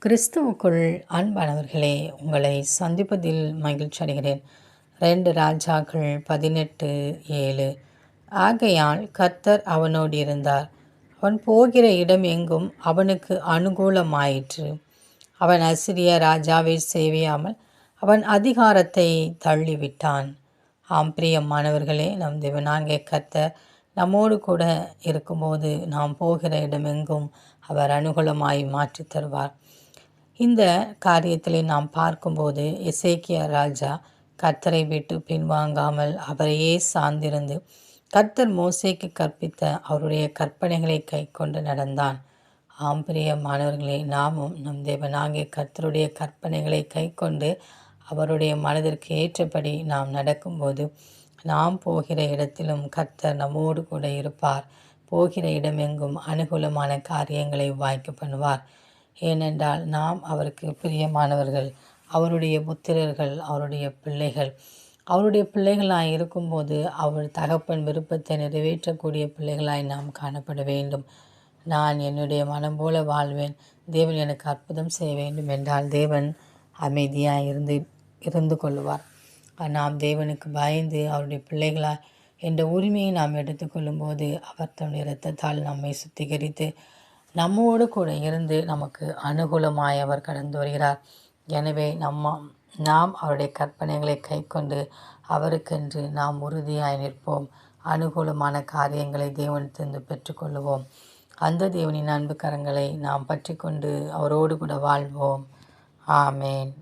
கிறிஸ்துவுக்குள் அன்பானவர்களே, உங்களை சந்திப்பதில் மகிழ்ச்சி அடைகிறேன். 2 ராஜாக்கள் 18:7. ஆகையால் கர்த்தர் அவனோடு இருந்தார். அவன் போகிற இடம் எங்கும் அவனுக்கு அனுகூலமாயிற்று. அவன் அசிரிய ராஜாவை சேவியாமல் அவன் அதிகாரத்தை தள்ளிவிட்டான். ஆம் பிரியமானவர்களே, நம் தேவனாகிய கர்த்தர் நம்மோடு கூட இருக்கும்போது நாம் போகிற இடமெங்கும் அவர் அனுகூலமாய் மாற்றி தருவார். இந்த காரியத்திலே நாம் பார்க்கும்போது எசேக்கியா ராஜா கர்த்தரை விட்டு பின்வாங்காமல் அவரையே சார்ந்திருந்து கர்த்தர் மோசேக்கு கற்பித்த அவருடைய கற்பனைகளை கை கொண்டு நடந்தான். ஆம் பிரியமானவர்களே, நாமும் நம் தேவனாகிய கர்த்தருடைய கற்பனைகளை கை கொண்டு அவருடைய மனதிற்கு ஏற்றபடி நாம் நடக்கும்போது நாம் போகிற இடத்திலும் கர்த்தர் நம்மோடு கூட இருப்பார். போகிற இடமெங்கும் அனுகூலமான காரியங்களை வாய்க்க பண்ணுவார். ஏனென்றால் நாம் அவருக்கு பிரியமானவர்கள், அவருடைய புத்திரர்கள், அவருடைய பிள்ளைகள். அவருடைய பிள்ளைகளாய் இருக்கும்போது அவர் தகப்பன் விருப்பத்தை நிறைவேற்றக்கூடிய பிள்ளைகளாய் நாம் காணப்பட வேண்டும். நான் என்னுடைய மனம் போல வாழ்வேன், தேவன் எனக்கு அற்புதம் செய்ய வேண்டும் என்றால் தேவன் அமைதியாக இருந்து கொள்ளுவார். நாம் தேவனுக்கு பயந்து அவருடைய பிள்ளைகளாய் என்ற உரிமையை நாம் எடுத்துக்கொள்ளும்போது அவர் தன்னுடைய இரத்தத்தால் நம்மை சுத்திகரித்து நம்மோடு கூட இருந்து நமக்கு அனுகூலமாய் அவர் கடந்து வருகிறார். எனவே நாம் அவருடைய கற்பனைகளை கை கொண்டு அவருக்கென்று நாம் உறுதியாய் நிற்போம். அனுகூலமான காரியங்களை தேவனிடத்திலிருந்து பெற்றுக்கொள்ளுவோம். அந்த தேவனின் அன்பு கரங்களை நாம் பற்றி கொண்டு அவரோடு கூட வாழ்வோம். ஆமேன்.